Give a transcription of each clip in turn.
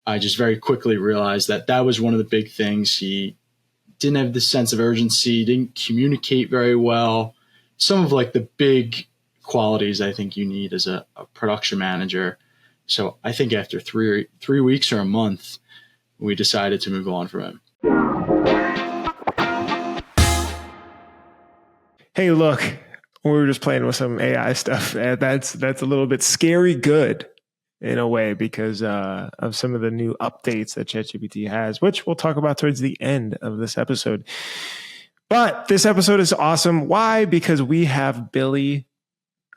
I just very quickly realized that that was one of the big things. He didn't have the sense of urgency, didn't communicate very well. Some of like the big qualities I think you need as a production manager. So I think after three weeks or a month, we decided to move on from him. Hey, look, we were just playing with some AI stuff. That's a little bit scary good in a way because of some of the new updates that ChatGPT has, which we'll talk about towards the end of this episode. But this episode is awesome. Why? Because we have Billy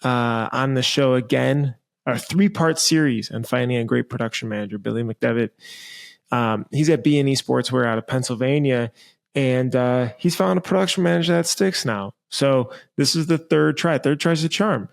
on the show again, our 3-part series on finding a great production manager, Billy McDevitt. He's at B&E Sportswear out of Pennsylvania, and he's found a production manager that sticks now. So this is the third try. Third try's the charm.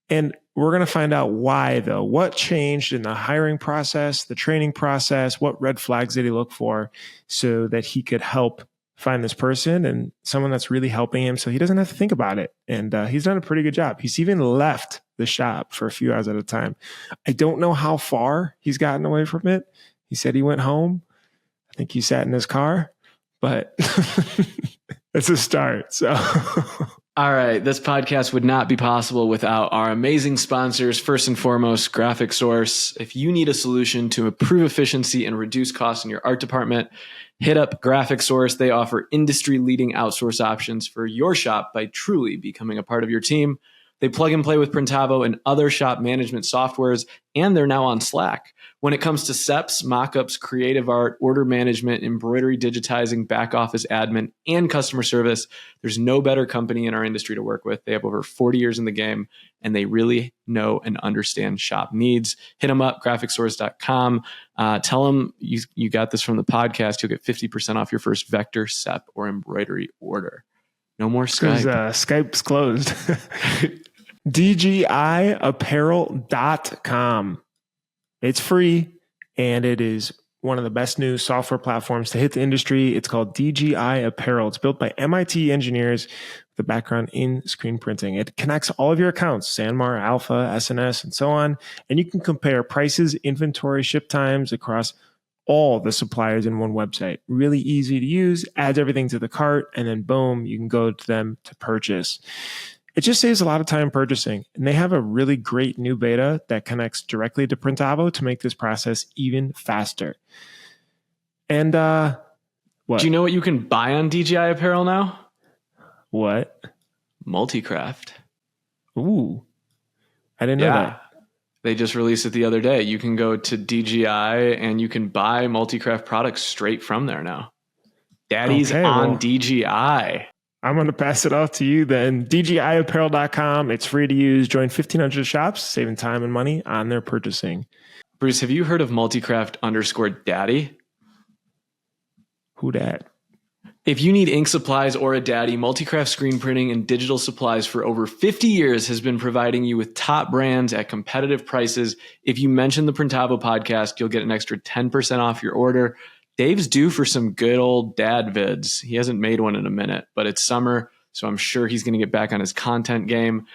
And we're going to find out why, though. What changed in the hiring process, the training process? What red flags did he look for so that he could help find this person and someone that's really helping him so he doesn't have to think about it? And he's done a pretty good job. He's even left the shop for a few hours at a time. I don't know how far he's gotten away from it. He said he went home. I think he sat in his car, but it's a start. So... All right. This podcast would not be possible without our amazing sponsors. First and foremost, Graphic Source. If you need a solution to improve efficiency and reduce costs in your art department, hit up Graphic Source. They offer industry-leading outsource options for your shop by truly becoming a part of your team. They plug and play with Printavo and other shop management softwares, and they're now on Slack. When it comes to SEPs, mockups, creative art, order management, embroidery, digitizing, back office admin, and customer service, there's no better company in our industry to work with. They have over 40 years in the game, and they really know and understand shop needs. Hit them up, graphicsource.com. Tell them you got this from the podcast. You'll get 50% off your first vector, SEP, or embroidery order. No more Skype. Skype's closed. DGIapparel.com. It's free, and it is one of the best new software platforms to hit the industry. It's called DGI Apparel. It's built by MIT engineers with a background in screen printing. It connects all of your accounts, Sanmar, Alpha, SNS, and so on, and you can compare prices, inventory, ship times across all the suppliers in one website. Really easy to use, adds everything to the cart, and then boom, you can go to them to purchase. It just saves a lot of time purchasing. And they have a really great new beta that connects directly to Printavo to make this process even faster. And what? Do you know what you can buy on DGI Apparel now? What? Multicraft. Ooh. I didn't know that. They just released it the other day. You can go to DGI and you can buy Multicraft products straight from there now. Daddy's on DGI. I'm going to pass it off to you then. DGIapparel.com. It's free to use. Join 1,500 shops, saving time and money on their purchasing. Bruce, have you heard of Multicraft_Daddy? Who dat? If you need ink supplies or a daddy, Multicraft Screen Printing and Digital Supplies for over 50 years has been providing you with top brands at competitive prices. If you mention the Printavo podcast, you'll get an extra 10% off your order. Dave's due for some good old dad vids. He hasn't made one in a minute, but it's summer, so I'm sure he's going to get back on his content game.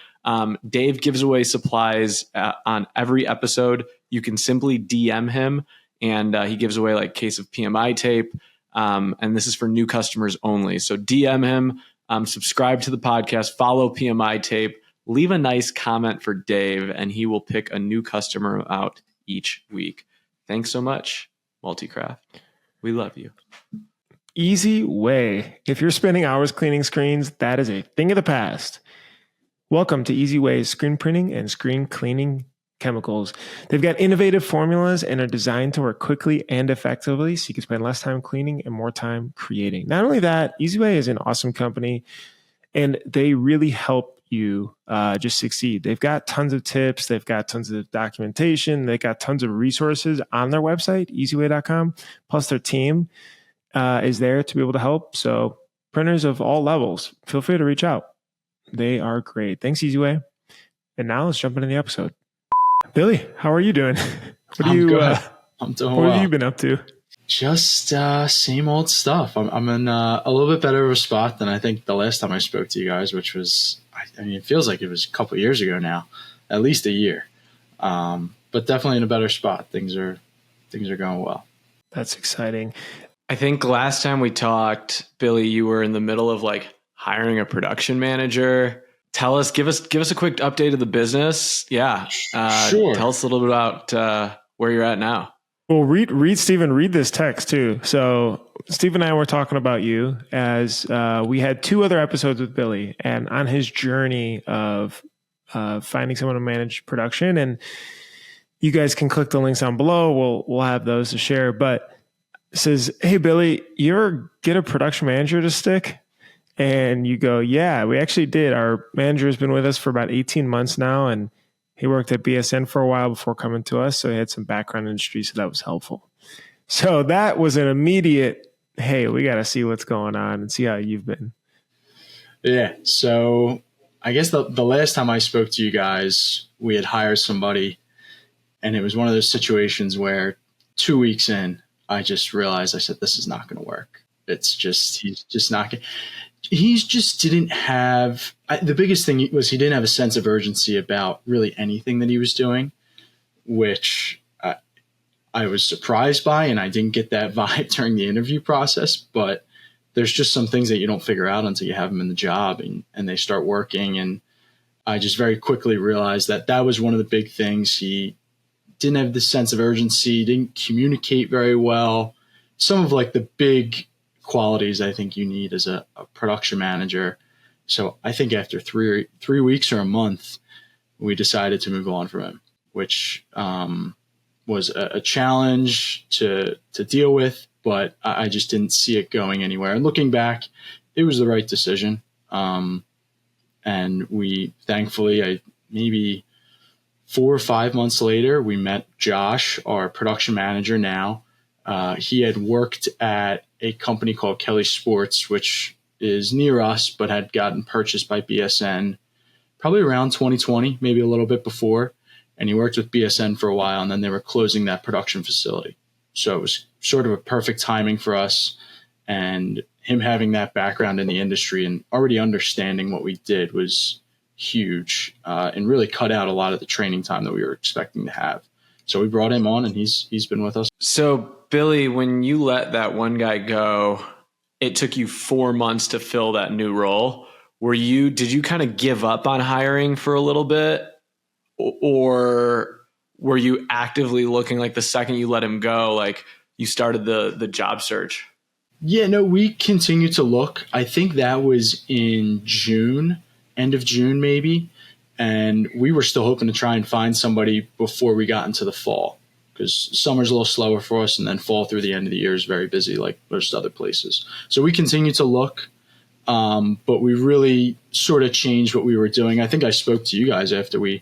Dave gives away supplies on every episode. You can simply DM him, and he gives away like a case of PMI tape. And this is for new customers only. So DM him, subscribe to the podcast, follow PMI tape, leave a nice comment for Dave, and he will pick a new customer out each week. Thanks so much, Multicraft. We love you. Easy Way. If you're spending hours cleaning screens, that is a thing of the past. Welcome to Easy Way's screen printing and screen cleaning chemicals. They've got innovative formulas and are designed to work quickly and effectively so you can spend less time cleaning and more time creating. Not only that, Easy Way is an awesome company and they really help you just succeed. They've got tons of tips. They've got tons of documentation. They've got tons of resources on their website, easyway.com. Plus their team is there to be able to help. So printers of all levels, feel free to reach out. They are great. Thanks, Easyway. And now let's jump into the episode. Billy, how are you doing? I'm good. I'm doing well. What have you been up to? Just same old stuff. I'm in a little bit better of a spot than I think the last time I spoke to you guys, which was, I mean, it feels like it was a couple of years ago now, at least a year. But definitely in a better spot. Things are things are going well. That's exciting. I think last time we talked, Billy, you were in the middle of like hiring a production manager. Give us a quick update of the business. Yeah. Sure. Tell us a little bit about where you're at now. Well, Stephen, read this text too. So Steve and I were talking about you as we had 2 other episodes with Billy, and on his journey of finding someone to manage production. And you guys can click the links down below. We'll have those to share. But it says, "Hey Billy, you ever get a production manager to stick?" And you go, "Yeah, we actually did. Our manager has been with us for about 18 months now, and he worked at BSN for a while before coming to us, so he had some background in industry, so that was helpful." So that was an immediate, hey, we got to see what's going on and see how you've been. Yeah. So I guess the last time I spoke to you guys, we had hired somebody, and it was one of those situations where 2 weeks in, I just realized, I said, this is not going to work. He's just not going to. He just didn't have, the biggest thing was he didn't have a sense of urgency about really anything that he was doing, which I was surprised by, and I didn't get that vibe during the interview process. But there's just some things that you don't figure out until you have them in the job and they start working. And I just very quickly realized that was one of the big things. He didn't have the sense of urgency, didn't communicate very well. Some of like the big qualities I think you need as a production manager. So I think after three weeks or a month, we decided to move on from him, which was a challenge to deal with, but I just didn't see it going anywhere. And looking back, it was the right decision. And we thankfully, maybe 4 or 5 months later, we met Josh, our production manager now. He had worked at a company called Kelly Sports, which is near us, but had gotten purchased by BSN probably around 2020, maybe a little bit before. And he worked with BSN for a while, and then they were closing that production facility. So it was sort of a perfect timing for us. And him having that background in the industry and already understanding what we did was huge, and really cut out a lot of the training time that we were expecting to have. So we brought him on, and he's been with us. So Billy, when you let that one guy go, it took you 4 months to fill that new role. Did you kind of give up on hiring for a little bit, or were you actively looking, like the second you let him go, like you started the job search? Yeah, no, we continued to look. I think that was in June, end of June maybe. And we were still hoping to try and find somebody before we got into the fall, because summer's a little slower for us, and then fall through the end of the year is very busy like most other places. So we continued to look, but we really sort of changed what we were doing. I think I spoke to you guys after we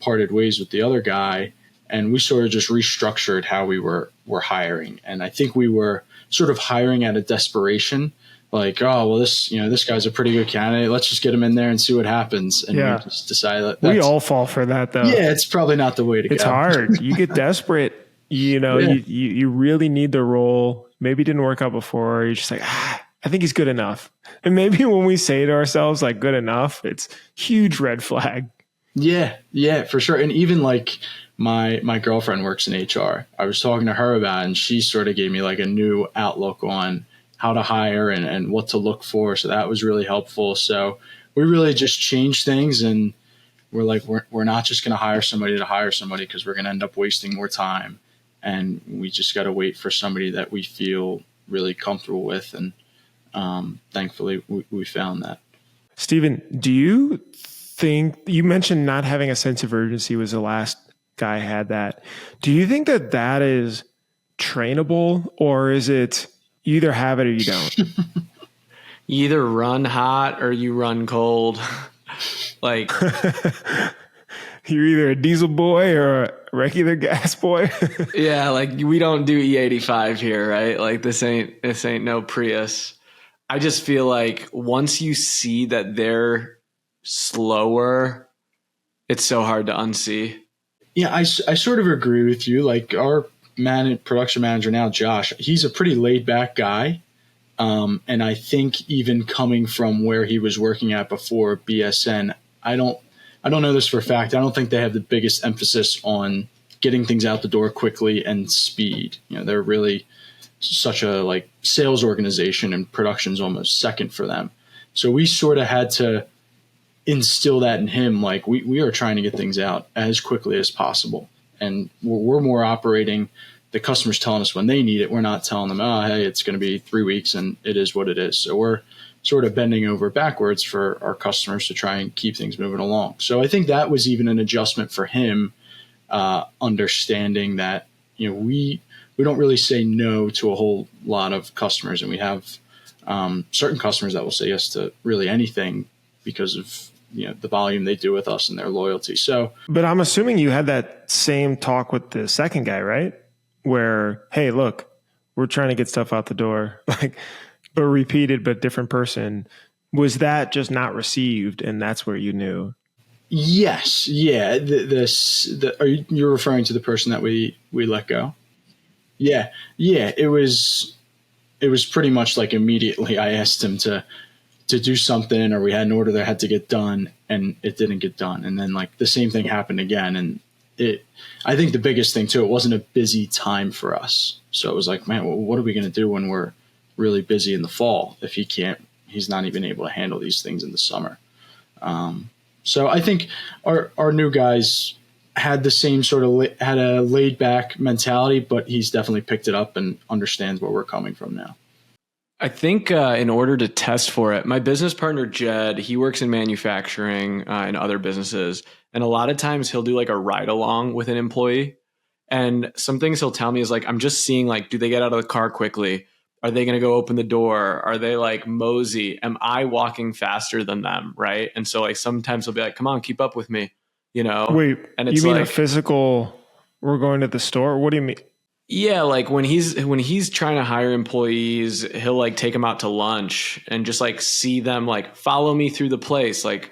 parted ways with the other guy, and we sort of just restructured how we were hiring. And I think we were sort of hiring out of desperation. Like, oh, well, this guy's a pretty good candidate. Let's just get him in there and see what happens. And we just decided that we all fall for that, though. Yeah, it's probably not the way to go. It's hard. You get desperate. You really need the role. Maybe it didn't work out before. You're just like, I think he's good enough. And maybe when we say to ourselves, like, good enough, it's huge red flag. Yeah, for sure. And even like my girlfriend works in HR. I was talking to her about it, and she sort of gave me like a new outlook on how to hire and what to look for. So that was really helpful. So we really just changed things, and we're like, we're not just going to hire somebody because we're going to end up wasting more time. And we just got to wait for somebody that we feel really comfortable with. And thankfully we found that. Steven, do you think, you mentioned not having a sense of urgency was the last guy had that. Do you think that is trainable, or is it you either have it or you don't? You either run hot or you run cold. Like you're either a diesel boy or a regular gas boy. Yeah, like we don't do E85 here, right? Like this ain't no Prius. I just feel like once you see that they're slower, it's so hard to unsee. Yeah, I sort of agree with you. Like our production manager now, Josh, he's a pretty laid back guy. And I think even coming from where he was working at before BSN, I don't know this for a fact. I don't think they have the biggest emphasis on getting things out the door quickly and speed. They're really such a like sales organization, and production's almost second for them. So we sort of had to instill that in him. Like we are trying to get things out as quickly as possible. And we're more operating, the customer's telling us when they need it. We're not telling them, oh, hey, it's going to be 3 weeks and it is what it is. So we're sort of bending over backwards for our customers to try and keep things moving along. So I think that was even an adjustment for him, understanding that, we don't really say no to a whole lot of customers. And we have certain customers that will say yes to really anything because of the volume they do with us and their loyalty. So, but I'm assuming you had that same talk with the second guy, right? Where, hey, look, we're trying to get stuff out the door, like, but repeated, but different person. Was that just not received, and that's where you knew? Yes, yeah. You're referring to the person that we let go? Yeah. It was pretty much like immediately I asked him to do something, or we had an order that had to get done and it didn't get done. And then like the same thing happened again. And I think the biggest thing too, it wasn't a busy time for us. So it was like, man, well, what are we going to do when we're really busy in the fall if he's not even able to handle these things in the summer. So I think our new guys had the same sort of had a laid back mentality, but he's definitely picked it up and understands where we're coming from now. I think in order to test for it, my business partner, Jed, he works in manufacturing and other businesses. And a lot of times he'll do like a ride along with an employee. And some things he'll tell me is like, I'm just seeing like, do they get out of the car quickly? Are they going to go open the door? Are they like mosey? Am I walking faster than them? Right. And so like sometimes he'll be like, come on, keep up with me, Wait, and it's you mean like a physical, we're going to the store? What do you mean? Yeah, like when he's trying to hire employees, he'll like take them out to lunch and just like see them like follow me through the place. Like,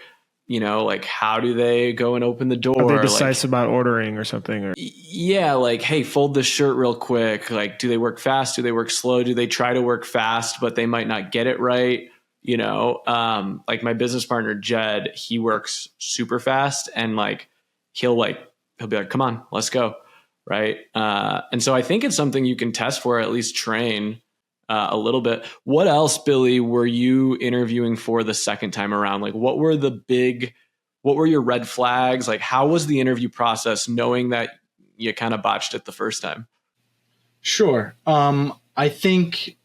like how do they go and open the door? Are they decisive about ordering or something? Or? Yeah, like, hey, fold this shirt real quick. Like, do they work fast? Do they work slow? Do they try to work fast, but they might not get it right? Like my business partner, Jed, he works super fast and like he'll be like, come on, let's go. Right. And so I think it's something you can test for, at least train a little bit. What else, Billy, were you interviewing for the second time around? Like, what were your red flags? Like, how was the interview process knowing that you kind of botched it the first time? Sure. I think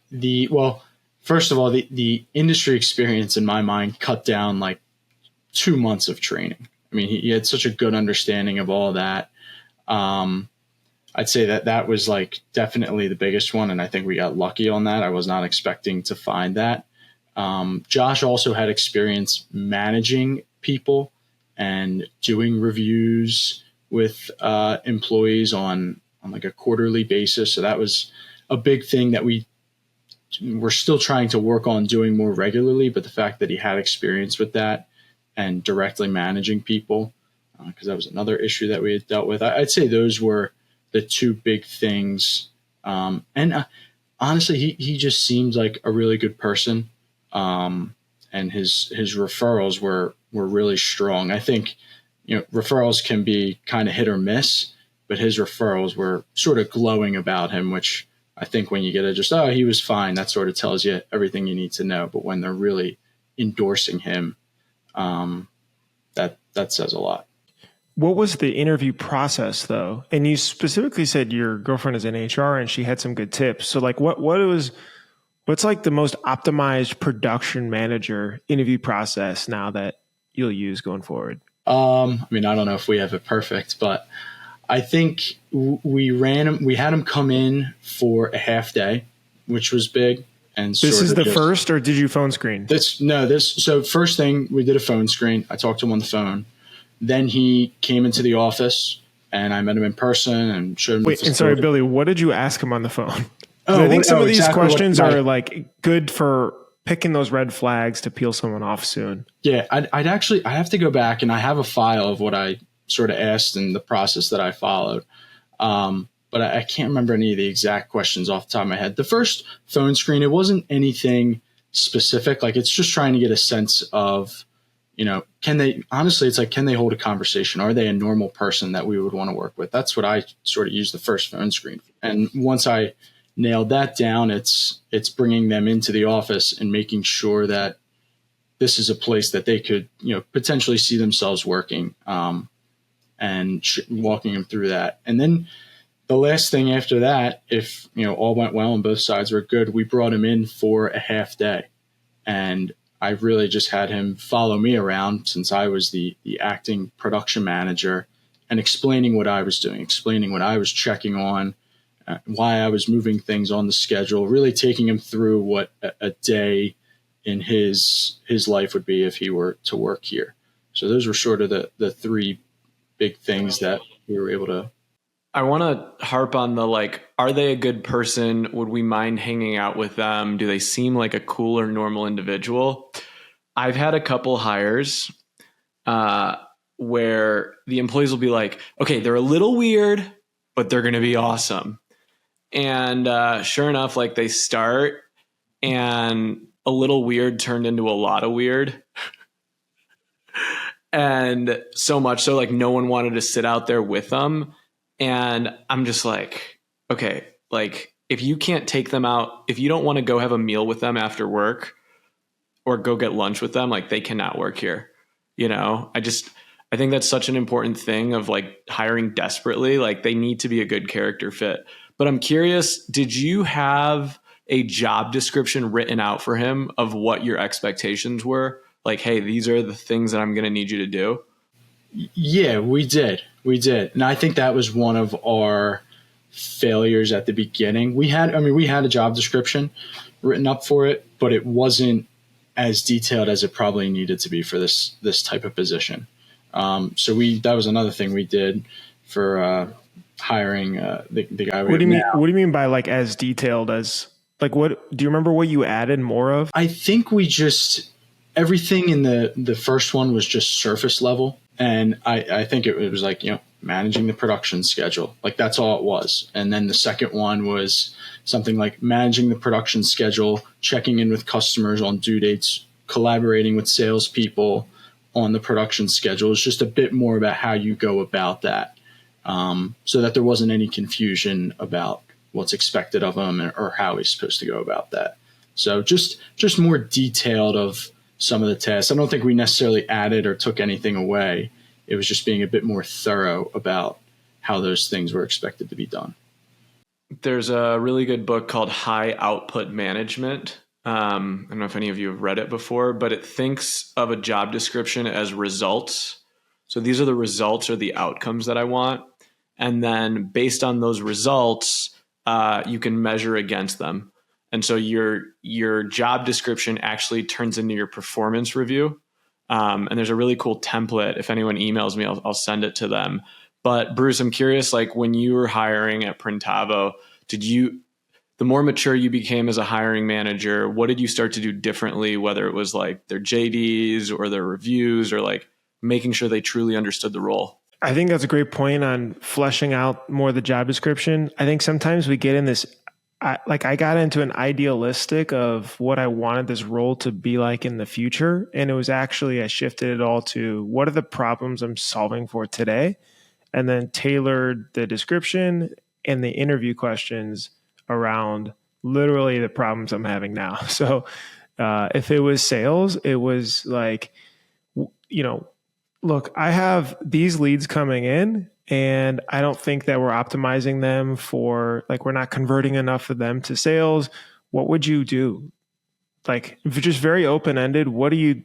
first of all, the industry experience in my mind cut down like 2 months of training. I mean, he had such a good understanding of all that. I'd say that was like definitely the biggest one. And I think we got lucky on that. I was not expecting to find that. Josh also had experience managing people and doing reviews with employees on like a quarterly basis. So that was a big thing that we're still trying to work on doing more regularly. But the fact that he had experience with that and directly managing people, because that was another issue that we had dealt with. I'd say those were the two big things. Honestly, he just seemed like a really good person. And his referrals were really strong. I think, referrals can be kind of hit or miss, but his referrals were sort of glowing about him, which I think when you get he was fine, that sort of tells you everything you need to know. But when they're really endorsing him, that says a lot. What was the interview process though? And you specifically said your girlfriend is in HR and she had some good tips. So like what's like the most optimized production manager interview process now that you'll use going forward? I mean, I don't know if we have it perfect, but I think we had him come in for a half day, which was big. And this is the first, or did you phone screen? So first thing, we did a phone screen. I talked to him on the phone. Then he came into the office and I met him in person and showed him. Wait, and sorry, Billy, what did you ask him on the phone? I think some of these questions are like good for picking those red flags to peel someone off soon. Yeah, I have to go back and I have a file of what I sort of asked and the process that I followed. But I can't remember any of the exact questions off the top of my head. The first phone screen, it wasn't anything specific. Like it's just trying to get a sense of, can they hold a conversation? Are they a normal person that we would want to work with? That's what I sort of use the first phone screen for. And once I nailed that down, it's bringing them into the office and making sure that this is a place that they could, potentially see themselves working, and walking them through that. And then the last thing after that, if, all went well and both sides were good, we brought him in for a half day. And I really just had him follow me around, since I was the acting production manager, and explaining what I was doing, explaining what I was checking on, why I was moving things on the schedule, really taking him through what a day in his life would be if he were to work here. So those were sort of the three big things that we were able to. I want to harp on the, are they a good person? Would we mind hanging out with them? Do they seem like a cool or normal individual? I've had a couple hires where the employees will be like, okay, they're a little weird, but they're going to be awesome. And sure enough, they start, and a little weird turned into a lot of weird. And so much so, no one wanted to sit out there with them. And I'm just like, okay, if you can't take them out, if you don't want to go have a meal with them after work or go get lunch with them, they cannot work here. I think that's such an important thing of hiring desperately. They need to be a good character fit. But I'm curious, did you have a job description written out for him of what your expectations were? Hey, these are the things that I'm going to need you to do. Yeah, we did. And I think that was one of our failures at the beginning. We had a job description written up for it, but it wasn't as detailed as it probably needed to be for this type of position. So that was another thing we did for hiring the guy. What do you mean? Now. What do you mean by as detailed as what? Do you remember what you added more of? I think everything in the first one was just surface level. And I think it was managing the production schedule. That's all it was. And then the second one was something like managing the production schedule, checking in with customers on due dates, collaborating with salespeople on the production schedule. It's just a bit more about how you go about that, so that there wasn't any confusion about what's expected of him or how he's supposed to go about that. So just more detailed of some of the tasks. I don't think we necessarily added or took anything away. It was just being a bit more thorough about how those things were expected to be done. There's a really good book called High Output Management. I don't know if any of you have read it before, but it thinks of a job description as results. So these are the results or the outcomes that I want. And then based on those results, you can measure against them. And so your job description actually turns into your performance review. And there's a really cool template. If anyone emails me, I'll send it to them. But Bruce, I'm curious, when you were hiring at Printavo, the more mature you became as a hiring manager, what did you start to do differently, whether it was their JDs or their reviews or making sure they truly understood the role? I think that's a great point on fleshing out more the job description. I think sometimes we get in this, I got into an idealistic of what I wanted this role to be like in the future. And it was actually, I shifted it all to what are the problems I'm solving for today? And then tailored the description and the interview questions around literally the problems I'm having now. So if it was sales, it was look, I have these leads coming in and I don't think that we're optimizing them for we're not converting enough of them to sales. What would you do? If you're just very open-ended,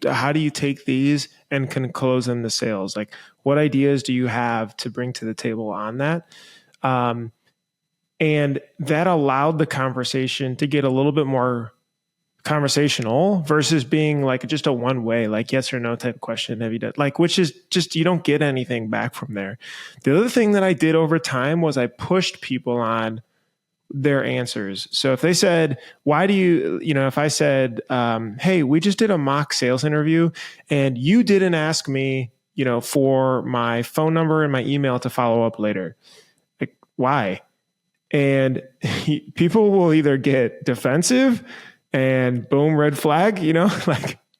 how do you take these and can close them to sales? What ideas do you have to bring to the table on that? And that allowed the conversation to get a little bit more conversational versus being just a one way, yes or no type question. Have you done which is just, you don't get anything back from there. The other thing that I did over time was I pushed people on their answers. So if they said, why do you, if I said, hey, we just did a mock sales interview and you didn't ask me, for my phone number and my email to follow up later. Why? And people will either get defensive and boom, red flag,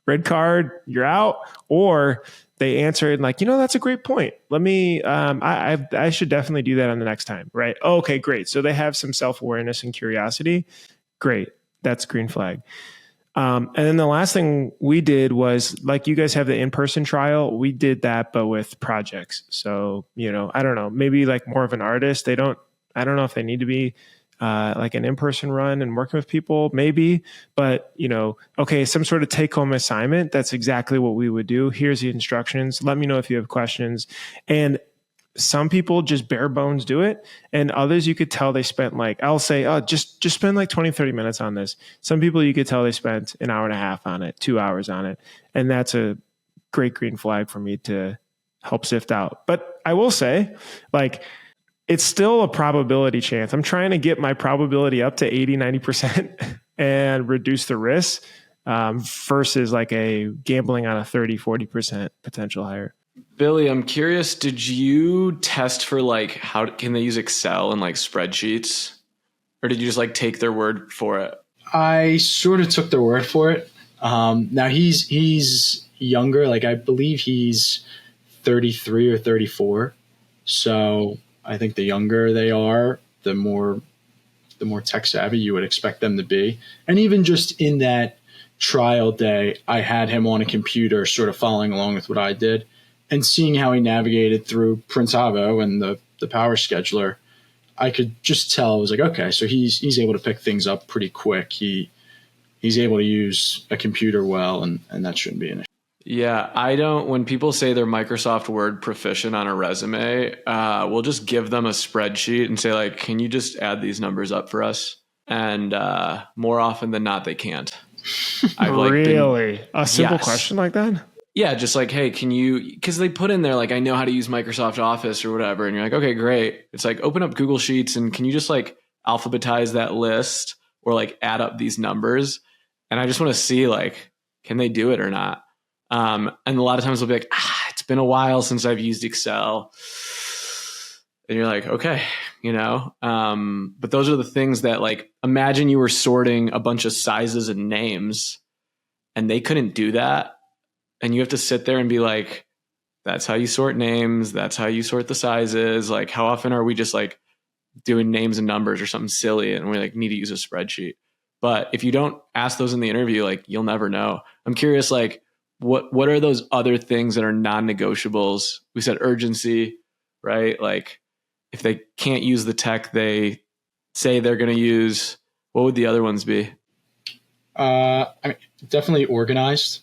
red card, you're out. Or they answer it like, that's a great point. Let me, I should definitely do that on the next time, right? Oh, okay, great. So they have some self-awareness and curiosity. Great. That's green flag. And then the last thing we did was, like, you guys have the in-person trial. We did that, but with projects. So, I don't know, maybe like more of an artist. I don't know if they need to be like an in-person run and working with people, maybe, but okay, some sort of take-home assignment. That's exactly what we would do. Here's the instructions. Let me know if you have questions. And some people just bare bones do it. And others, you could tell they spent I'll say, oh, just spend like 20, 30 minutes on this. Some people you could tell they spent an hour and a half on it, 2 hours on it. And that's a great green flag for me to help sift out. But I will say, it's still a probability chance. I'm trying to get my probability up to 80, 90% and reduce the risk versus like a gambling on a 30, 40% potential hire. Billy, I'm curious, did you test for how can they use Excel and spreadsheets? Or did you just take their word for it? I sort of took their word for it. Now he's younger. I believe he's 33 or 34. So I think the younger they are, the more tech savvy you would expect them to be. And even just in that trial day, I had him on a computer sort of following along with what I did. And seeing how he navigated through Printavo and the power scheduler, I could just tell. I was like, okay, so he's able to pick things up pretty quick. He's able to use a computer well, and that shouldn't be an issue. Yeah, when people say they're Microsoft Word proficient on a resume, we'll just give them a spreadsheet and say, can you just add these numbers up for us? And more often than not, they can't. Really? A simple question like that? Yeah, just hey, can you, because they put in there, I know how to use Microsoft Office or whatever. And you're like, okay, great. It's open up Google Sheets and can you just alphabetize that list or add up these numbers? And I just want to see can they do it or not? And a lot of times they'll be it's been a while since I've used Excel. And you're like, okay, but those are the things that imagine you were sorting a bunch of sizes and names and they couldn't do that. And you have to sit there and be that's how you sort names. That's how you sort the sizes. How often are we just doing names and numbers or something silly and we need to use a spreadsheet? But if you don't ask those in the interview, you'll never know. I'm curious, what are those other things that are non-negotiables? We said urgency, right? If they can't use the tech they say they're going to use, what would the other ones be? Definitely organized.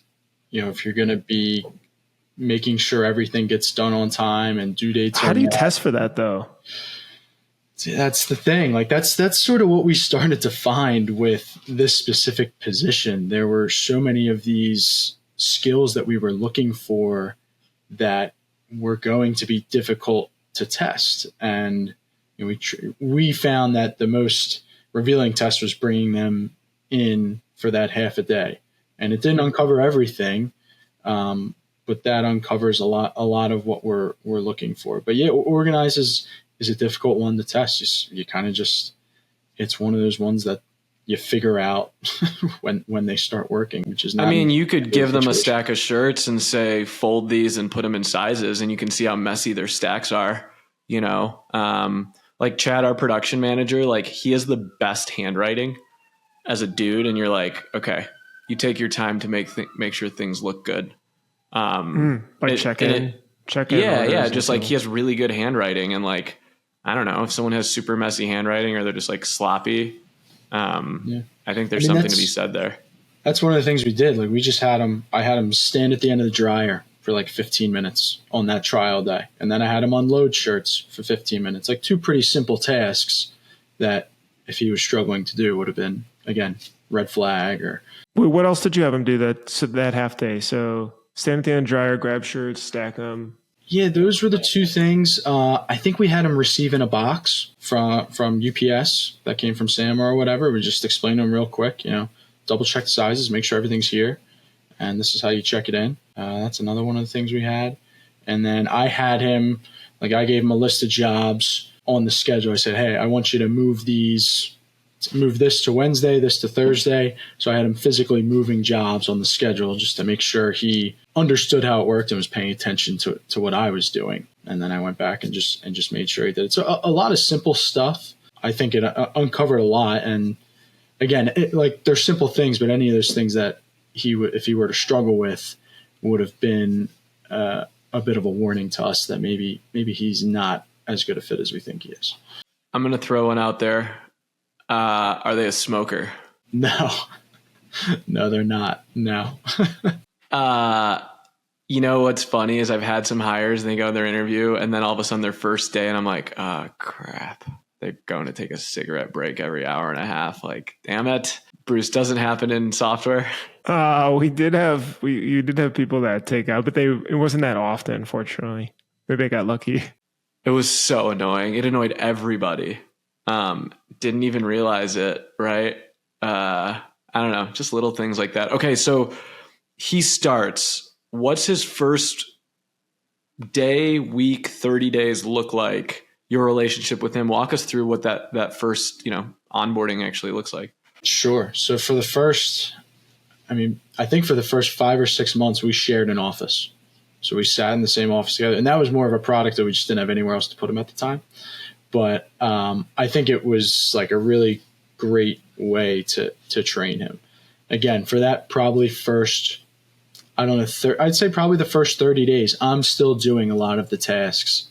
If you're going to be making sure everything gets done on time and due dates. How do you test for that though? See, that's the thing. That's sort of what we started to find with this specific position. There were so many of these skills that we were looking for that were going to be difficult to test. And we found that the most revealing test was bringing them in for that half a day. And it didn't uncover everything, but that uncovers a lot of what we're looking for. But yeah, organize is a difficult one to test. You kind of it's one of those ones that you figure out when they start working, which is not. You could give them a stack of shirts and say, fold these and put them in sizes, and you can see how messy their stacks are. Chad, our production manager, he has the best handwriting as a dude, and you're okay. You take your time to make sure things look good. Check in. Yeah. Just he has really good handwriting, and I don't know if someone has super messy handwriting or they're just sloppy. I think there's something to be said there. That's one of the things we did. We just I had him stand at the end of the dryer for 15 minutes on that trial day, and then I had him unload shirts for 15 minutes. Two pretty simple tasks that if he was struggling to do would have been, again, red flag. Or what else did you have him do that half day? So stand at the end of the dryer, grab shirts, stack them. Yeah, those were the two things. I think we had him receive in a box from UPS that came from Sam or whatever. We just explained to him real quick, double check the sizes, make sure everything's here, and this is how you check it in. That's another one of the things we had. And then I had him, I gave him a list of jobs on the schedule. I said, hey, I want you to move these move this to Wednesday, this to Thursday. So I had him physically moving jobs on the schedule just to make sure he understood how it worked and was paying attention to what I was doing. And then I went back and just made sure he did it. So a lot of simple stuff. I think it uncovered a lot. And again, they're simple things, but any of those things that if he were to struggle with, would have been a bit of a warning to us that maybe he's not as good a fit as we think he is. I'm going to throw one out there. Are they a smoker? No, they're not. No. You know, what's funny is I've had some hires and they go to their interview and then all of a sudden their first day and I'm like, oh crap. They're going to take a cigarette break every hour and a half. Like, damn it. Bruce, doesn't happen in software. You did have people that take out, but it wasn't that often, unfortunately. Maybe they got lucky. It was so annoying. It annoyed everybody. Didn't even realize it, right? I don't know, just little things like that. Okay, so he starts. What's his first day, week, 30 days look like? Your relationship with him? Walk us through what that first, onboarding actually looks like. Sure. So for the first, I think for the first 5 or 6 months, we shared an office. So we sat in the same office together, and that was more of a product that we just didn't have anywhere else to put him at the time. But I think it was like a really great way to train him. Again, for that probably first, I'd say probably the first 30 days, I'm still doing a lot of the tasks,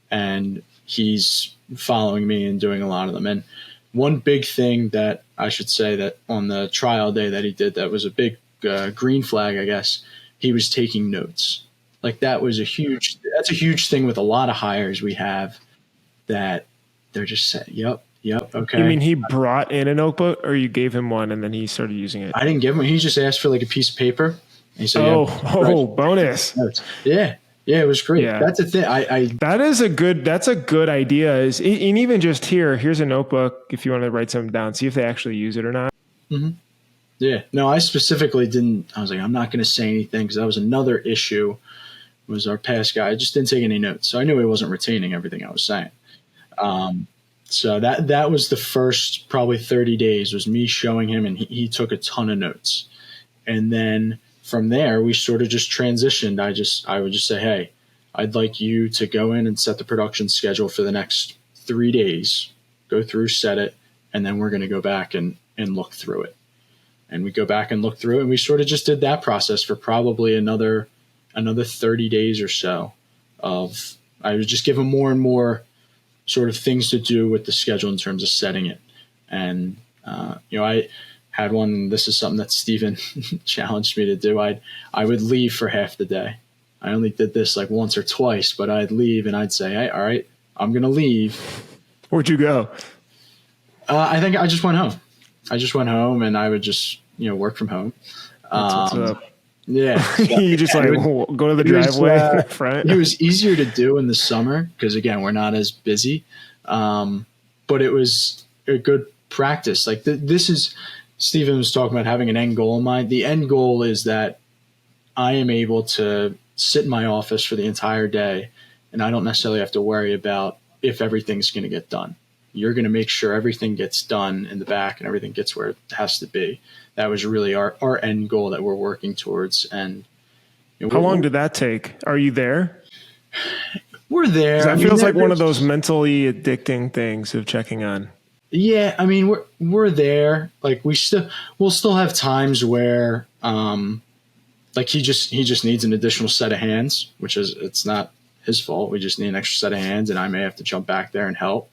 and he's following me and doing a lot of them. And one big thing that I should say that on the trial day that he did, that was a big green flag, I guess, he was taking notes. Like that's a huge thing with a lot of hires we have, that they're just saying, yep, okay. You mean he brought in a notebook, or you gave him one and then he started using it? I didn't give him. He just asked for like a piece of paper. And he said, bonus. Notes. Yeah, it was great. Yeah. That's a thing. That's a good idea. And even just here's a notebook if you want to write something down, see if they actually use it or not. Mm-hmm. Yeah. No, I specifically didn't. I was like, I'm not going to say anything, because that was another issue. Was our past guy. I just didn't take any notes, so I knew he wasn't retaining everything I was saying. So that was the first probably 30 days was me showing him, and he took a ton of notes. And then from there, we sort of just transitioned. I would just say, hey, I'd like you to go in and set the production schedule for the next 3 days, go through, set it, and then we're going to go back and look through it. And we go back and look through it, and we sort of just did that process for probably another 30 days or so. I would just give him more and more sort of things to do with the schedule in terms of setting it. And, I had one, and this is something that Steven challenged me to do. I would leave for half the day. I only did this like once or twice, but I'd leave and I'd say, hey, all right, I'm going to leave. Where'd you go? I think I just went home. And I would just, work from home. That's what's up. Yeah. You just go to the driveway in the front. It was easier to do in the summer because, again, we're not as busy. But it was a good practice. Like this is, Stephen was talking about having an end goal in mind. The end goal is that I am able to sit in my office for the entire day, and I don't necessarily have to worry about if everything's going to get done. You're going to make sure everything gets done in the back and everything gets where it has to be. That was really our end goal that we're working towards. And how long did that take? Are you there? We're there. That feels like one of those mentally addicting things of checking on. Yeah, we're there. Like we'll still have times where like he just needs an additional set of hands, which is, it's not his fault. We just need an extra set of hands, and I may have to jump back there and help.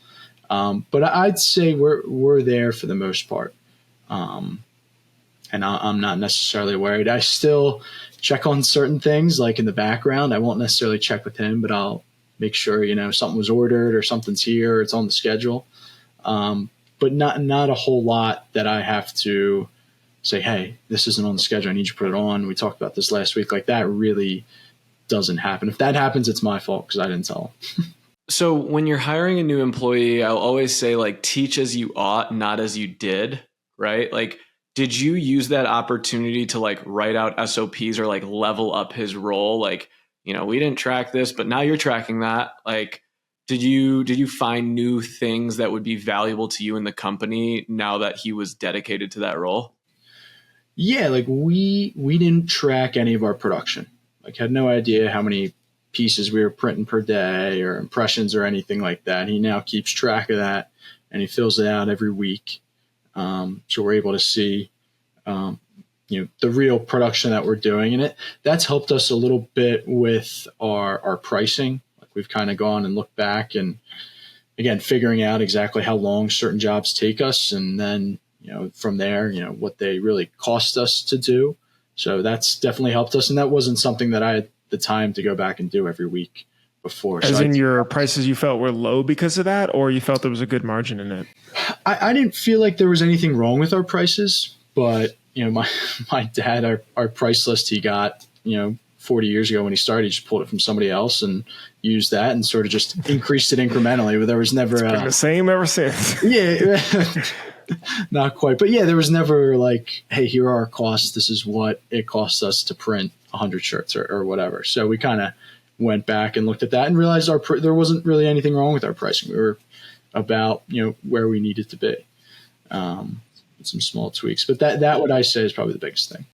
But I'd say we're there for the most part. And I'm not necessarily worried. I still check on certain things, like in the background. I won't necessarily check with him, but I'll make sure, something was ordered or something's here, or it's on the schedule. But not a whole lot that I have to say, hey, this isn't on the schedule, I need you to put it on. We talked about this last week. Like that really doesn't happen. If that happens, it's my fault because I didn't tell him. So when you're hiring a new employee, I'll always say like teach as you ought, not as you did, right? Like, did you use that opportunity to like write out SOPs or like level up his role? Like, we didn't track this, but now you're tracking that. Like, Did you find new things that would be valuable to you in the company now that he was dedicated to that role? Yeah, like we didn't track any of our production. Like had no idea how many pieces we were printing per day or impressions or anything like that. He now keeps track of that and he fills it out every week. So we're able to see, the real production that we're doing in it. That's helped us a little bit with our pricing. Like we've kind of gone and looked back and again, figuring out exactly how long certain jobs take us. And then, from there, what they really cost us to do. So that's definitely helped us. And that wasn't something that I had the time to go back and do every week before. As in your prices you felt were low because of that, or you felt there was a good margin in it? I didn't feel like there was anything wrong with our prices, but my dad, our price list he got, 40 years ago when he started, he just pulled it from somebody else and used that and sort of just increased it incrementally. But there was never been the same ever since. Yeah. Not quite. But yeah, there was never like, hey, here are our costs. This is what it costs us to print 100 shirts or whatever. So we kind of went back and looked at that and realized there wasn't really anything wrong with our pricing. We were about, where we needed to be. With some small tweaks. But that what I say is probably the biggest thing.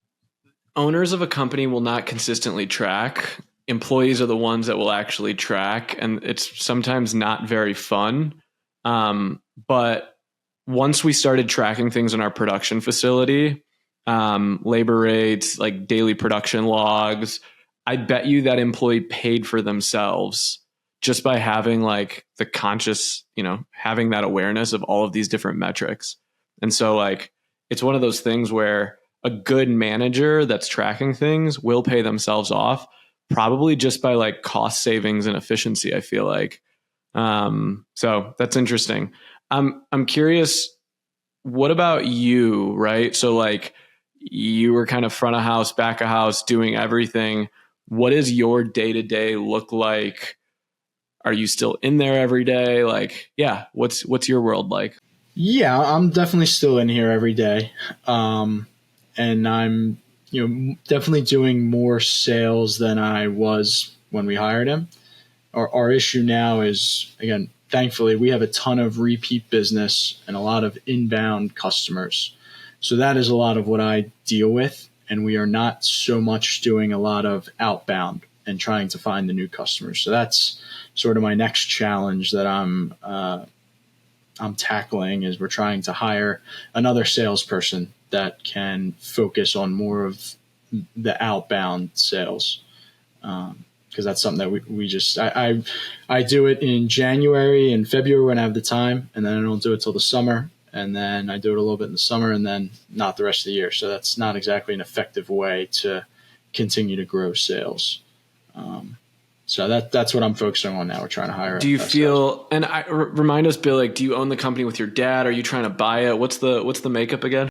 Owners of a company will not consistently track. Employees are the ones that will actually track. And it's sometimes not very fun. But once we started tracking things in our production facility, labor rates, like daily production logs, I bet you that employee paid for themselves just by having like the conscious, having that awareness of all of these different metrics. And so like, it's one of those things where a good manager that's tracking things will pay themselves off probably just by like cost savings and efficiency, I feel like. So that's interesting. I'm curious, what about you, right? So like you were kind of front of house, back of house, doing everything. What does your day-to-day look like? Are you still in there every day? Like, yeah, what's your world like? Yeah, I'm definitely still in here every day. And I'm, definitely doing more sales than I was when we hired him. Our issue now is, again, thankfully, we have a ton of repeat business and a lot of inbound customers. So that is a lot of what I deal with. And we are not so much doing a lot of outbound and trying to find the new customers. So that's sort of my next challenge that I'm tackling is we're trying to hire another salesperson that can focus on more of the outbound sales. Because that's something that we just I do it in January and February when I have the time, and then I don't do it till the summer, and then I do it a little bit in the summer, and then not the rest of the year. So that's not exactly an effective way to continue to grow sales. So that's what I'm focusing on now. We're trying to hire. Do you feel? And remind us, Bill. Like, do you own the company with your dad? Are you trying to buy it? What's the makeup again?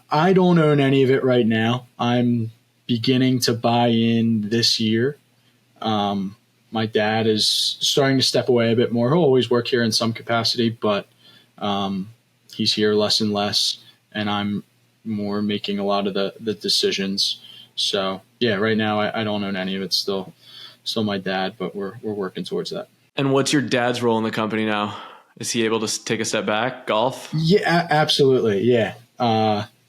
I don't own any of it right now. I'm beginning to buy in this year. My dad is starting to step away a bit more. He'll always work here in some capacity, but he's here less and less, and I'm more making a lot of the decisions. So yeah, right now I don't own any of it. Still my dad, but we're working towards that. And what's your dad's role in the company now? Is he able to take a step back? Golf? Yeah, absolutely. Yeah.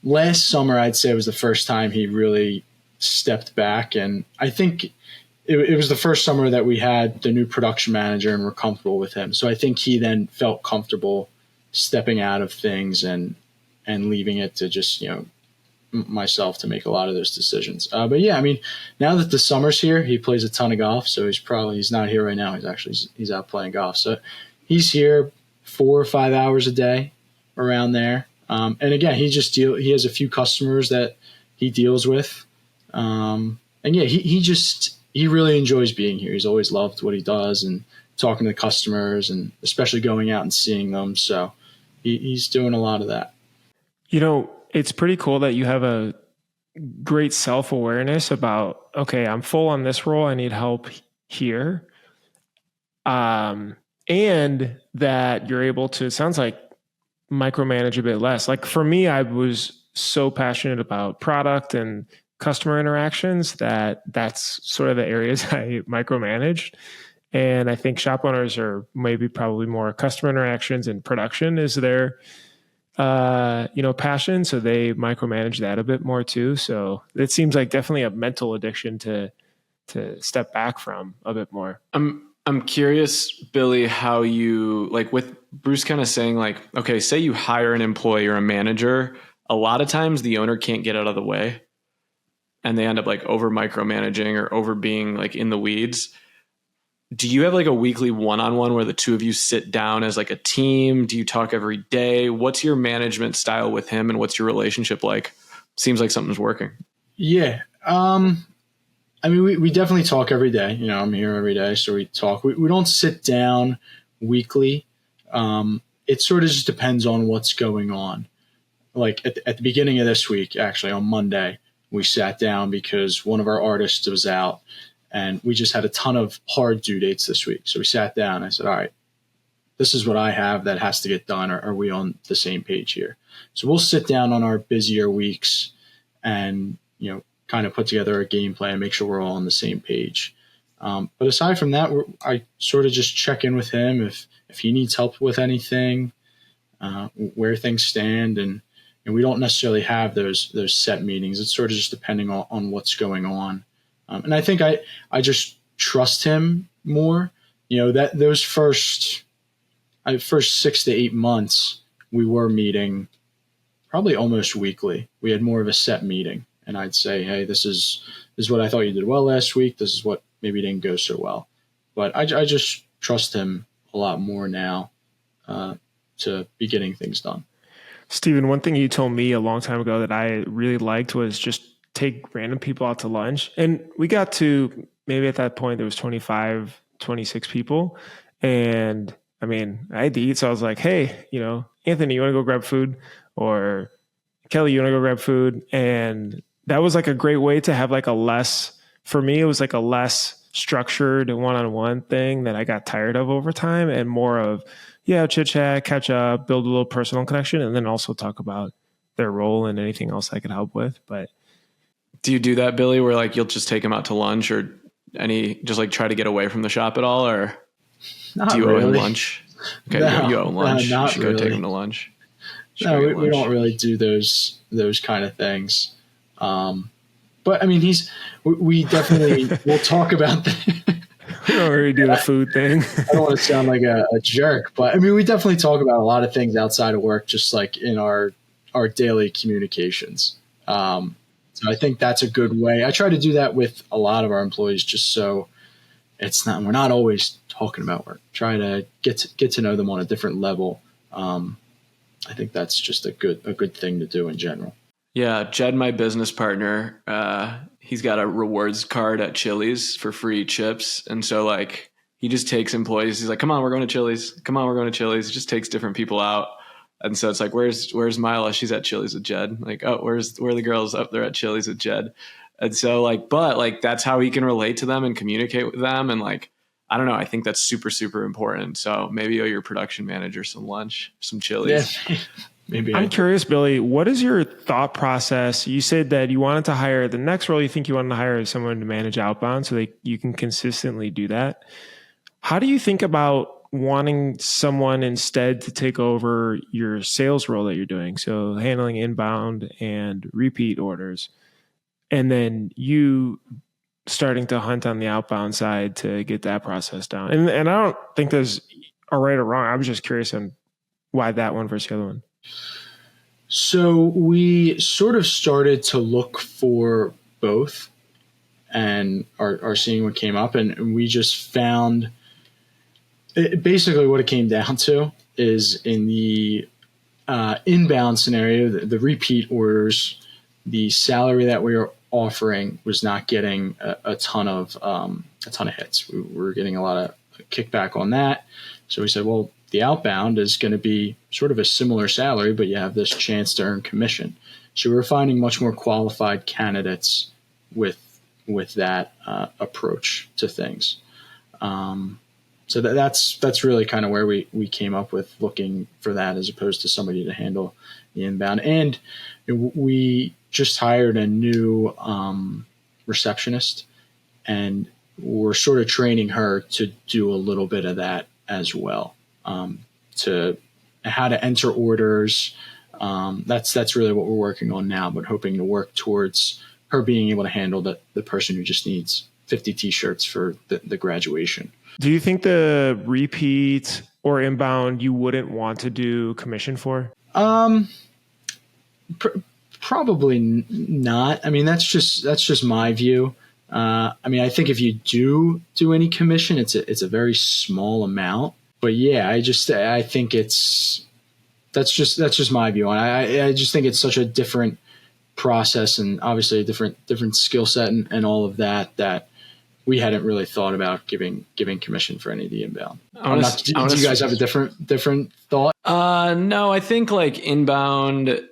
Last summer, I'd say was the first time he really stepped back, and I think it was the first summer that we had the new production manager and we're comfortable with him. So I think he then felt comfortable stepping out of things and leaving it to just, myself to make a lot of those decisions. But yeah, I mean, now that the summer's here, he plays a ton of golf. So he's not here right now. He's out playing golf. So he's here 4 or 5 hours a day around there. And again, he has a few customers that he deals with. And yeah, he really enjoys being here. He's always loved what he does and talking to customers and especially going out and seeing them. So he's doing a lot of that. It's pretty cool that you have a great self-awareness about, okay, I'm full on this role. I need help here. And that you're able to, it sounds like, micromanage a bit less. Like for me, I was so passionate about product and customer interactions that's sort of the areas I micromanaged. And I think shop owners are maybe probably more customer interactions and production is their passion. So they micromanage that a bit more too. So it seems like definitely a mental addiction to step back from a bit more. I'm curious, Billy, how you like with Bruce kind of saying like, okay, say you hire an employee or a manager, a lot of times the owner can't get out of the way and they end up like over micromanaging or over being like in the weeds. Do you have like a weekly one-on-one where the two of you sit down as like a team? Do you talk every day? What's your management style with him and what's your relationship like? Seems like something's working. Yeah. I mean, we definitely talk every day. You know, I'm here every day, so we talk. We don't sit down weekly. It sort of just depends on what's going on. Like at the beginning of this week, actually on Monday, we sat down because one of our artists was out and we just had a ton of hard due dates this week. So we sat down and I said, all right, this is what I have that has to get done. Are we on the same page here? So we'll sit down on our busier weeks and, kind of put together a game plan, make sure we're all on the same page. But aside from that, I sort of just check in with him if he needs help with anything, where things stand. And we don't necessarily have those set meetings. It's sort of just depending on what's going on. And I think I just trust him more. That those first 6 to 8 months, we were meeting probably almost weekly. We had more of a set meeting. And I'd say, hey, this is what I thought you did well last week. This is what maybe didn't go so well. But I just trust him a lot more now to be getting things done. Steven, one thing you told me a long time ago that I really liked was just take random people out to lunch. And we got to maybe at that point there was 25, 26 people. And I mean, I had to eat. So I was like, hey, Anthony, you want to go grab food? Or Kelly, you want to go grab food? And that was like a great way to have like for me, it was like a less structured one-on-one thing that I got tired of over time and more of, chit chat, catch up, build a little personal connection, and then also talk about their role and anything else I could help with. But do you do that, Billy, where like you'll just take them out to lunch or just like try to get away from the shop at all? Or not do you really. Owe him lunch? Okay, you owe him lunch. You should go take him to lunch. No, we don't really do those kind of things. But I mean, we definitely we'll talk about that. We don't really do the food thing. I don't want to sound like a jerk, but I mean, we definitely talk about a lot of things outside of work, just like in our daily communications. So I think that's a good way. I try to do that with a lot of our employees, just so we're not always talking about work. Try to get to know them on a different level. I think that's just a good thing to do in general. Yeah, Jed, my business partner, he's got a rewards card at Chili's for free chips. And so like he just takes employees. He's like, come on, we're going to Chili's. Come on, we're going to Chili's. He just takes different people out. And so it's like, where's Mila? She's at Chili's with Jed. Like, oh, where are the girls up there at Chili's with Jed? And so like, but like, that's how he can relate to them and communicate with them. And like, I don't know. I think that's super, super important. So maybe owe your production manager some lunch, some Chili's. Yeah. Maybe I'm curious, Billy, what is your thought process? You said that you wanted to hire the next role you think you wanted to hire is someone to manage outbound so that you can consistently do that. How do you think about wanting someone instead to take over your sales role that you're doing? So handling inbound and repeat orders, and then you starting to hunt on the outbound side to get that process down. And I don't think there's a right or wrong. I was just curious on why that one versus the other one. So we sort of started to look for both and are seeing what came up. And we just found basically what it came down to is in the inbound scenario, the repeat orders, the salary that we were offering was not getting a ton of hits. We were getting a lot of kickback on that. So we said, well, the outbound is going to be sort of a similar salary, but you have this chance to earn commission. So we're finding much more qualified candidates with that approach to things. So that's really kind of where we came up with looking for that as opposed to somebody to handle the inbound. And we just hired a new receptionist, and we're sort of training her to do a little bit of that as well, to how to enter orders. That's really what we're working on now, but hoping to work towards her being able to handle the person who just needs 50 t-shirts for the graduation. Do you think the repeat or inbound you wouldn't want to do commission for? Probably not. I mean, that's just my view. I mean, I think if you do any commission, it's a very small amount. But yeah, I think that's just my view. And I just think it's such a different process, and obviously a different skill set and all of that we hadn't really thought about giving commission for any of the inbound. Do you guys have a different thought? No, I think like inbound,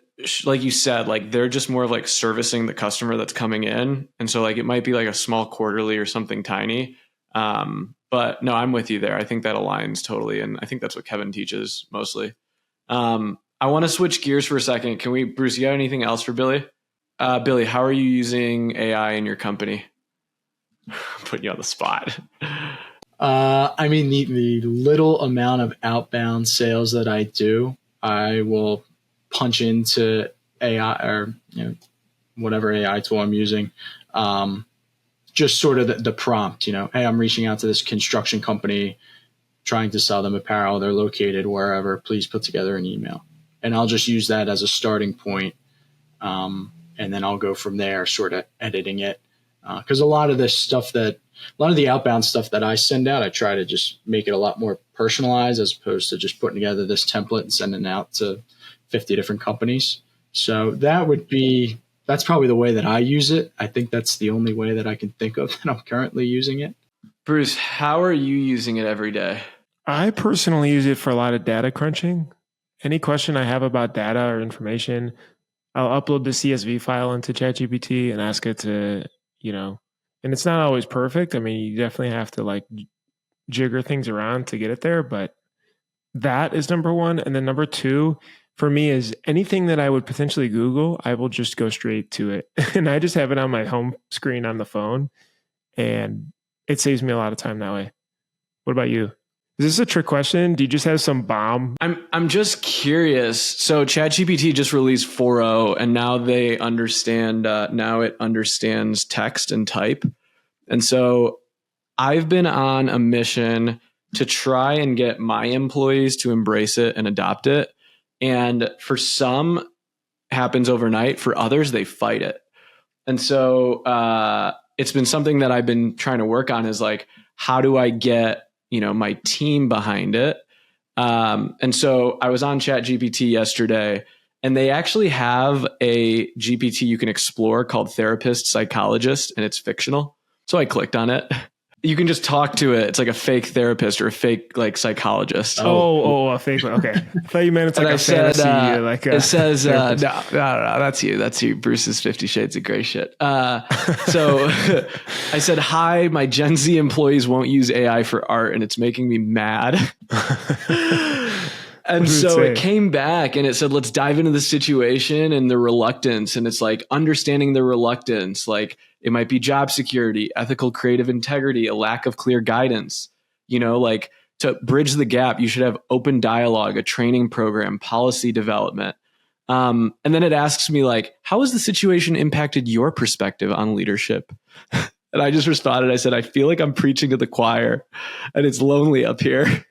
like you said, like they're just more of like servicing the customer that's coming in. And so like it might be like a small quarterly or something tiny. But no, I'm with you there. I think that aligns totally. And I think that's what Kevin teaches mostly. I want to switch gears for a second. Bruce, you got anything else for Billy? Billy, how are you using AI in your company? Putting you on the spot. I mean, the little amount of outbound sales that I do, I will punch into AI or whatever AI tool I'm using. Just sort of the prompt, hey, I'm reaching out to this construction company, trying to sell them apparel. They're located wherever. Please put together an email, and I'll just use that as a starting point, and then I'll go from there, sort of editing it. Because a lot of the outbound stuff that I send out, I try to just make it a lot more personalized as opposed to just putting together this template and sending it out to 50 different companies. So that's probably the way that I use it. I think that's the only way that I can think of that I'm currently using it. Bruce, how are you using it every day? I personally use it for a lot of data crunching. Any question I have about data or information, I'll upload the CSV file into ChatGPT and ask it to, and it's not always perfect. I mean, you definitely have to like jigger things around to get it there, but that is number one. And then number two for me is anything that I would potentially Google, I will just go straight to it. And I just have it on my home screen on the phone, and it saves me a lot of time that way. What about you? Is this a trick question? Do you just have some bomb? I'm just curious. So ChatGPT just released 4.0, and now they understand. Now it understands text and type, and so I've been on a mission to try and get my employees to embrace it and adopt it. And for some, happens overnight. For others, they fight it. And so it's been something that I've been trying to work on. Is like, how do I get my team behind it? And so I was on ChatGPT yesterday, and they actually have a GPT you can explore called Therapist Psychologist, and it's fictional. So I clicked on it. You can just talk to it. It's like a fake therapist or a fake like psychologist. Oh, a fake one. Okay. I thought you meant it's like a fantasy. It says, no, that's you. That's you. Bruce's 50 Shades of Grey shit. So I said, hi, my Gen Z employees won't use AI for art, and it's making me mad. And so it came back and it said, let's dive into the situation and the reluctance. And it's like understanding the reluctance, like it might be job security, ethical, creative integrity, a lack of clear guidance, like to bridge the gap, you should have open dialogue, a training program, policy development. And then it asks me like, how has the situation impacted your perspective on leadership? And I just responded, I said, I feel like I'm preaching to the choir and it's lonely up here.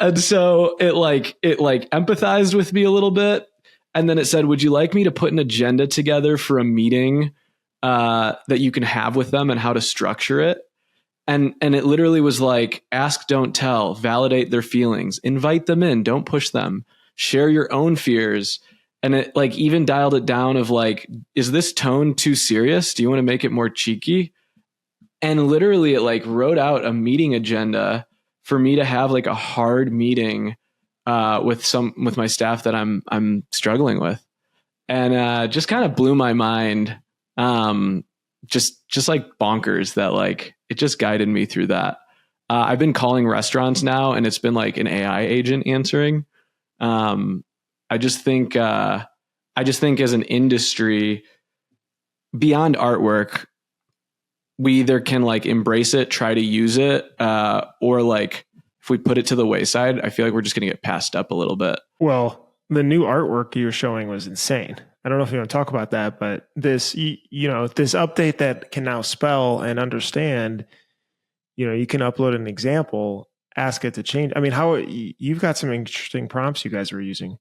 And so it empathized with me a little bit. And then it said, would you like me to put an agenda together for a meeting that you can have with them and how to structure it? And it literally was like, ask, don't tell, validate their feelings, invite them in, don't push them, share your own fears. And it like even dialed it down of like, is this tone too serious? Do you want to make it more cheeky? And literally it like wrote out a meeting agenda for me to have like a hard meeting with my staff that I'm struggling with, and just kind of blew my mind. Just like bonkers that like it just guided me through that. I've been calling restaurants now, and it's been like an AI agent answering. I just think as an industry beyond artwork, we either can like embrace it, try to use it, or like if we put it to the wayside, I feel like we're just going to get passed up a little bit. Well, the new artwork you were showing was insane. I don't know if you want to talk about that, but this, this update that can now spell and understand, you can upload an example, ask it to change. I mean, you've got some interesting prompts you guys were using.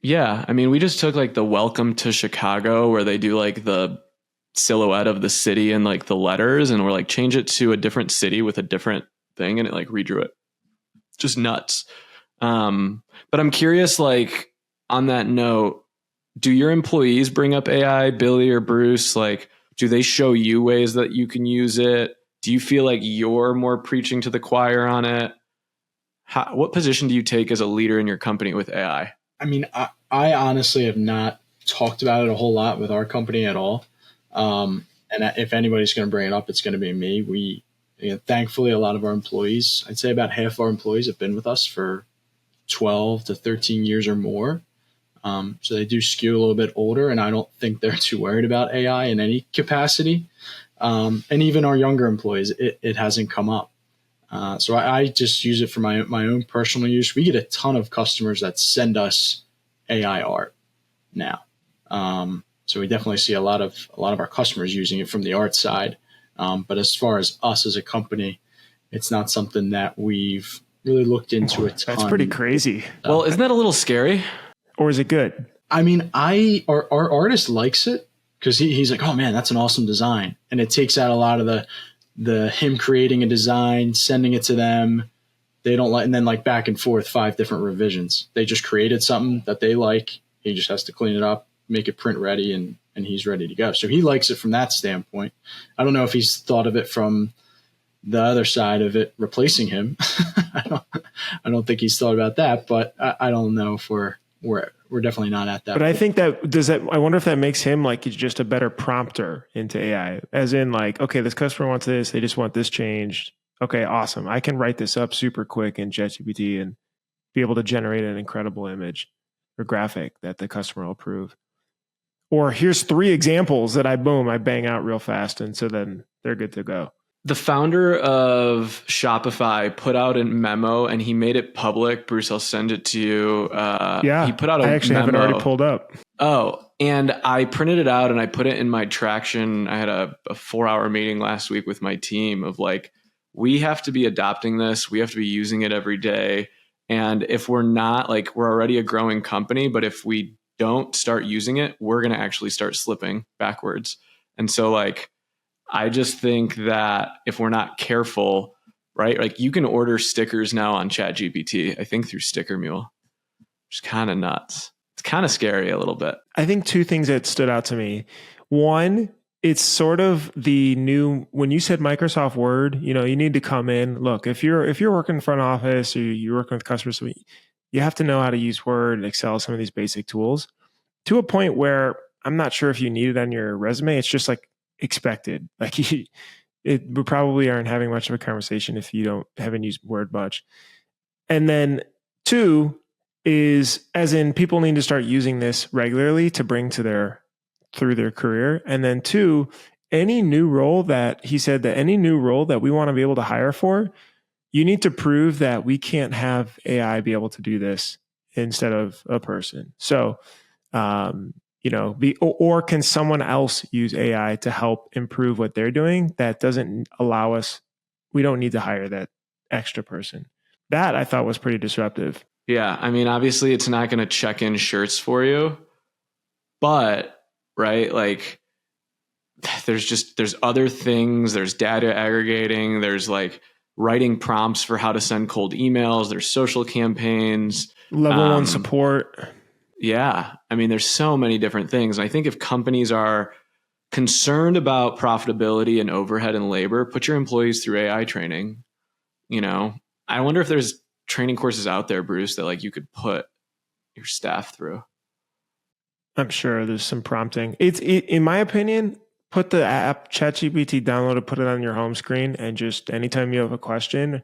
Yeah. I mean, we just took like the welcome to Chicago where they do like the silhouette of the city and like the letters, and we're like, change it to a different city with a different thing. And it like redrew it. Just nuts. But I'm curious, like on that note, do your employees bring up AI, Billy or Bruce? Like, do they show you ways that you can use it? Do you feel like you're more preaching to the choir on it? What position do you take as a leader in your company with AI? I mean, I honestly have not talked about it a whole lot with our company at all. And if anybody's going to bring it up, it's going to be me. Thankfully, a lot of our employees, I'd say about half of our employees have been with us for 12 to 13 years or more. So they do skew a little bit older, and I don't think they're too worried about AI in any capacity. And even our younger employees, it hasn't come up. So I just use it for my own personal use. We get a ton of customers that send us AI art now. So we definitely see a lot of our customers using it from the art side. But as far as us as a company, it's not something that we've really looked into a ton. That's pretty crazy. Well, isn't that a little scary? Or is it good? I mean, our artist likes it because he's like, oh man, that's an awesome design. And it takes out a lot of the him creating a design, sending it to them. They don't like, and then like back and forth, 5 different revisions. They just created something that they like. He just has to clean it up, make it print ready, and he's ready to go. So he likes it from that standpoint. I don't know if he's thought of it from the other side of it replacing him. I don't think he's thought about that, but I don't know if we're definitely not at that. But I think I wonder if that makes him like he's just a better prompter into AI, as in like, okay, this customer wants this, they just want this changed. Okay, awesome. I can write this up super quick in ChatGPT and be able to generate an incredible image or graphic that the customer will approve. Or here's 3 examples that I bang out real fast. And so then they're good to go. The founder of Shopify put out a memo and he made it public. Bruce, I'll send it to you. Yeah, he put out a memo. I actually have it already pulled up. Oh, and I printed it out and I put it in my traction. I had a 4-hour meeting last week with my team of like, we have to be adopting this. We have to be using it every day. And if we're not, like, we're already a growing company, but if we don't start using it, we're going to actually start slipping backwards. And so like, I just think that if we're not careful, right? Like you can order stickers now on ChatGPT, I think through Sticker Mule, which is kind of nuts. It's kind of scary a little bit. I think 2 things that stood out to me. One, it's sort of the new, when you said Microsoft Word, you need to come in. Look, if you're working front office or you're working with customers, you have to know how to use Word, Excel, some of these basic tools to a point where I'm not sure if you need it on your resume. It's just like expected. Like we probably aren't having much of a conversation if you haven't used Word much. And then 2 is, as in, people need to start using this regularly to bring to through their career. And then 2, any new role that we want to be able to hire for, you need to prove that we can't have AI be able to do this instead of a person. So, or can someone else use AI to help improve what they're doing? That doesn't allow us, we don't need to hire that extra person. That I thought was pretty disruptive. Yeah. I mean, obviously it's not going to check in shirts for you, but right. Like there's other things, there's data aggregating, there's like writing prompts for how to send cold emails, there's social campaigns, level 1 support. Yeah. I mean, there's so many different things. And I think if companies are concerned about profitability and overhead and labor, put your employees through AI training. I wonder if there's training courses out there, Bruce, that like you could put your staff through. I'm sure there's some prompting. In my opinion, put the app ChatGPT, download it, put it on your home screen, and just anytime you have a question,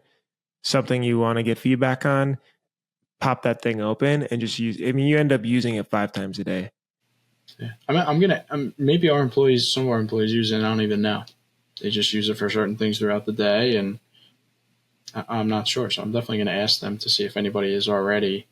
something you want to get feedback on, pop that thing open and just use. I mean, you end up using it 5 times a day. Yeah. Maybe some of our employees use it. I don't even know. they just use it for certain things throughout the day, and I'm not sure. So I'm definitely going to ask them to see if anybody is already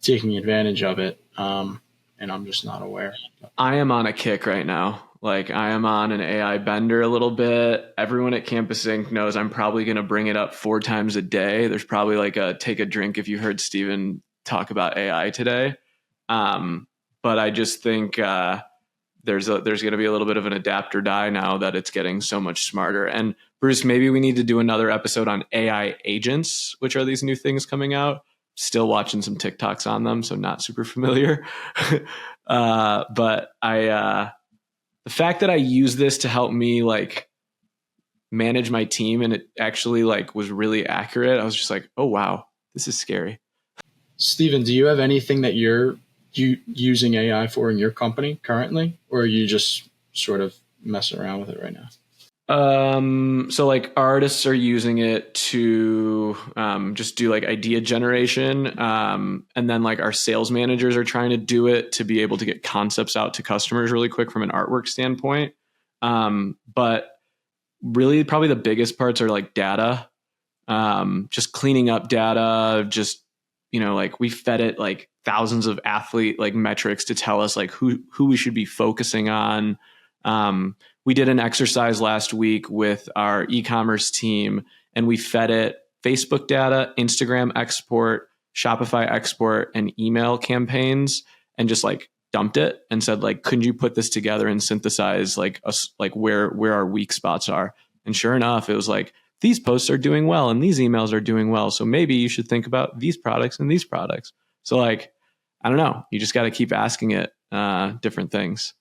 taking advantage of it. And I'm just not aware. I am on a kick right now. Like, I am on an AI bender a little bit. Everyone at Campus Inc. knows I'm probably going to bring it up 4 times a day. There's probably like a take a drink if you heard Steven talk about AI today. But I just think there's going to be a little bit of an adapt or die now that it's getting so much smarter. And Bruce, maybe we need to do another episode on AI agents, which are these new things coming out. Still watching some TikToks on them, so not super familiar. But the fact that I use this to help me like manage my team, and it actually like was really accurate, I was just like, oh wow, this is scary. Steven, do you have anything that you're using AI for in your company currently, or are you just sort of messing around with it right now? So like artists are using it to just do like idea generation. And then like our sales managers are trying to do it to be able to get concepts out to customers really quick from an artwork standpoint. But really probably the biggest parts are like data, just cleaning up data, just, like we fed it like thousands of athlete like metrics to tell us like who we should be focusing on. We did an exercise last week with our e-commerce team, and we fed it Facebook data, Instagram export, Shopify export, and email campaigns, and just like dumped it and said like, couldn't you put this together and synthesize like us, like where our weak spots are? And sure enough, it was like, these posts are doing well and these emails are doing well. So maybe you should think about these products and these products. So like, I don't know, you just got to keep asking it different things.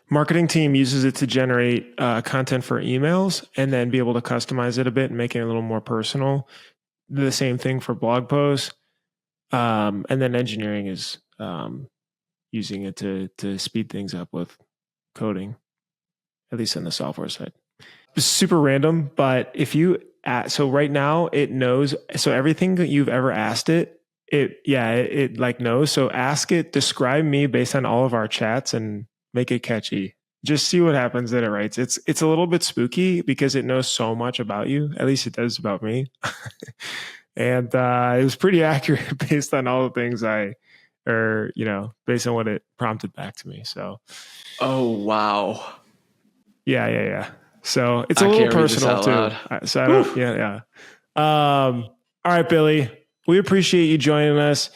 Marketing team uses it to generate content for emails and then be able to customize it a bit and make it a little more personal. The same thing for blog posts. And then engineering is using it to speed things up with coding, at least on the software side. It's super random, but if you so right now it knows, so everything that you've ever asked it like knows. So ask it, describe me based on all of our chats and make it catchy. Just see what happens that it writes. It's a little bit spooky because it knows so much about you. At least it does about me. And it was pretty accurate based on all the things based on what it prompted back to me. So, oh wow, yeah. So it's a little personal too. So I don't. Yeah. All right, Billy. We appreciate you joining us,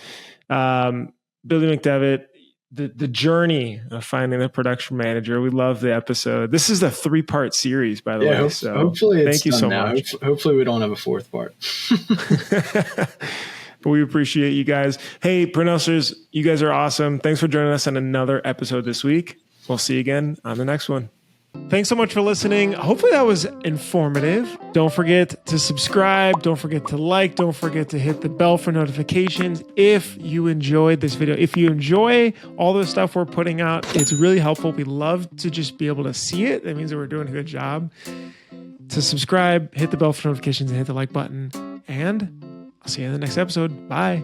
Billy McDevitt. The journey of finding a production manager. We love the episode. This is a 3-part series, by the way. So hopefully it's thank you so now. much. Hopefully we don't have a 4th part. But we appreciate you guys. Hey, Printelsers, you guys are awesome. Thanks for joining us on another episode this week. We'll see you again on the next one. Thanks so much for listening. Hopefully that was informative. Don't forget to subscribe. Don't forget to like. Don't forget to hit the bell for notifications if you enjoyed this video. If you enjoy all the stuff we're putting out, it's really helpful. We love to just be able to see it. That means that we're doing a good job. To subscribe, hit the bell for notifications, and hit the like button. And I'll see you in the next episode. Bye.